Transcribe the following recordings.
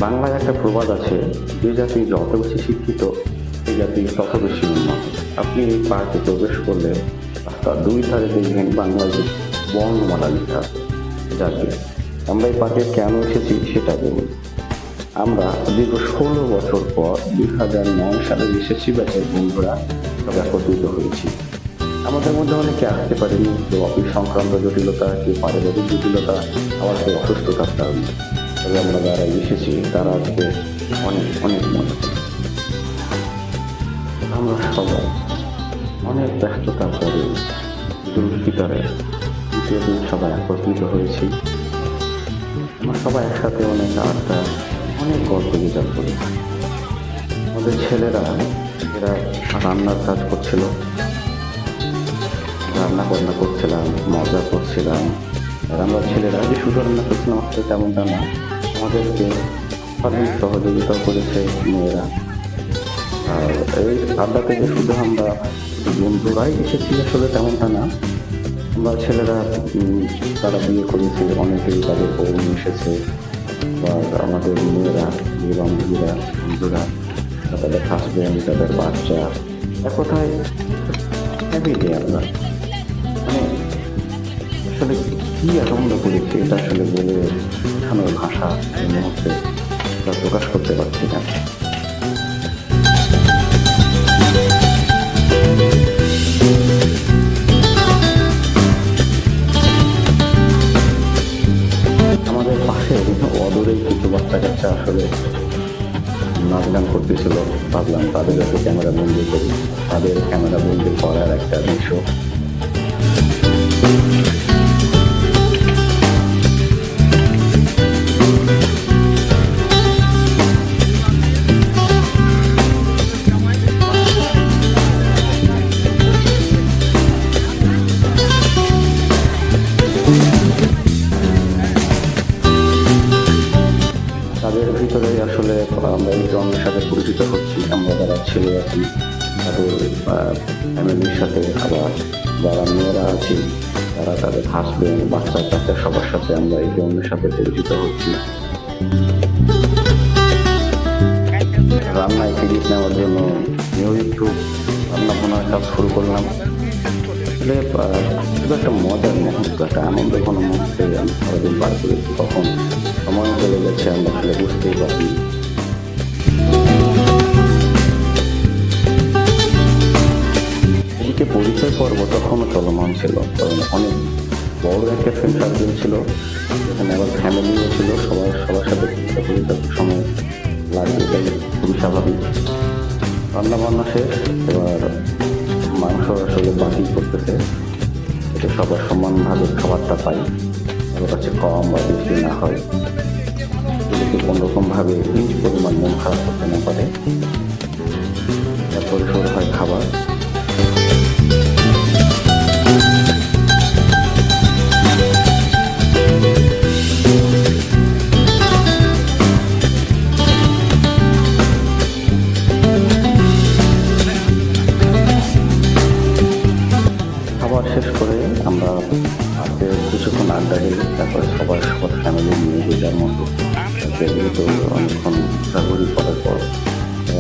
বাংলায় একটা প্রবাদ আছে, যে জাতি যত বেশি শিক্ষিত সেই জাতি তত বেশি উন্নত। আপনি এই পার্কে প্রবেশ করলে রাস্তার দুই ধারে দেখবেন বাংলায় যে বর্ণমালা লেখা আছে। যাকে আমরা এই পার্কে কেন এসেছি সেটা বলুন। আমরা দীর্ঘ 16 বছর পর 2009 সালে এসেছি, ব্যাচের বন্ধুরা সব একত্রিত হয়েছি। আমাদের মধ্যে অনেকে আসতে পারেনি, কেউ অফিস সংক্রান্ত জটিলতা, কেউ পারিবারিক জটিলতা, আবার কেউ অসুস্থতার কারণে। তবে আমরা যারা এসেছি তারা আজকে অনেক অনেক মনে করি। আমরা সবাই অনেক ব্যস্ততার পরে ঈদুল ফিতরে দ্বিতীয় দিন সবাই একত্রিত হয়েছি। আমরা সবাই একসাথে অনেক আড্ডা, অনেক গল্প বিচার করি। আমাদের ছেলেরা এরা রান্নার কাজ করছিল, রান্না বান্না করছিলাম, মজা করছিলাম। আর আমরা ছেলেরা যে শুধু রান্না করছিলাম আসলে তেমনটা না, আমাদেরকে অনেক সহযোগিতাও করেছে মেয়েরা। আর এই আড্ডা থেকে শুধু আমরা বন্ধুরাই এসেছি আসলে তেমনটা না, আমরা ছেলেরা তারা বিয়ে করেছে, অনেকেই তাদের বউ নিয়ে এসেছে। বা আমাদের মেয়েরা, বান্ধবীরা, বন্ধুরা, তাদের হাজবেন্ড, তাদের বাচ্চা, এক কথায় ফ্যামিলি। আমরা মানে আসলে কি আনন্দ করেছি এটা আসলে বলে বোঝানোর ভাষা এই মুহূর্তে প্রকাশ করতে পারছি না। আমাদের পাশে অদূরেই কিছু বাচ্চা কাচ্চা আসলে নাচ গান করতেছিল। ভাবলাম তাদের কাছে ক্যামেরা বন্দি করি, তাদের ক্যামেরা বন্দি করার একটা দৃশ্য। তাদের ভিতরে আসলে আমরা এই জন্মের সাথে পরিচিত হচ্ছি। আমরা যারা ছেলে আছি তাদের ফ্যামিলির সাথে, আবার যারা মেয়েরা আছি তারা তাদের হাজবেন্ড, বাচ্চা কাচ্চা সবার সাথে আমরা এই জন্মের সাথে পরিচিত হচ্ছি। রান্নায় ক্রেডিট নেওয়ার জন্য একটু রান্না বান্নার কাজ শুরু করলাম। আসলে শুধু একটা মজার মুহূর্ত, একটা আনন্দ ঘন মুহূর্তে আমি সারাদিন পার করেছি। কখন সময় চলে গেছে আমরা আসলে বুঝতেই পারি। এদিকে পরিচয় পর্ব তখনও চলমান ছিল, কারণ অনেক বড় একটা ফ্রেন্ড সার্কেল ছিল, এখানে আবার ফ্যামিলিও ছিল। সবার সাথে পরিচয় সময় লাগবে, এটাই খুবই স্বাভাবিক। রান্না বান্না শেষ, এবার মাংস আসলে বাকি করতেছে, এটা সবার সমানভাবে খাবারটা পাই, কারোর কাছে কম বা বেশি না হয়, এদিকে কোনোরকমভাবে ইঞ্চ পরিমাণ মন খারাপ করতে না পারে। তারপরে শুরু হয় খাবার। খাবার শেষ করে আমরা আজকে কিছুক্ষণ আড্ডা দিই, তারপরে সবার ফ্যামিলি নিয়ে যে যার মতো যেহেতু অনেকক্ষণ ঘোরাঘুরি করার পর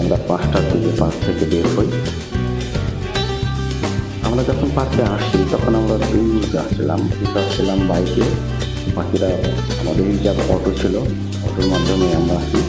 আমরা 5টার দিকে পার্ক থেকে বের হই। আমরা যখন পার্কে আসি তখন আমরা দুই যাচ্ছিলাম বাইকে, বাকিরা আমাদের যা অটো ছিল, অটোর মাধ্যমে আমরা আসি।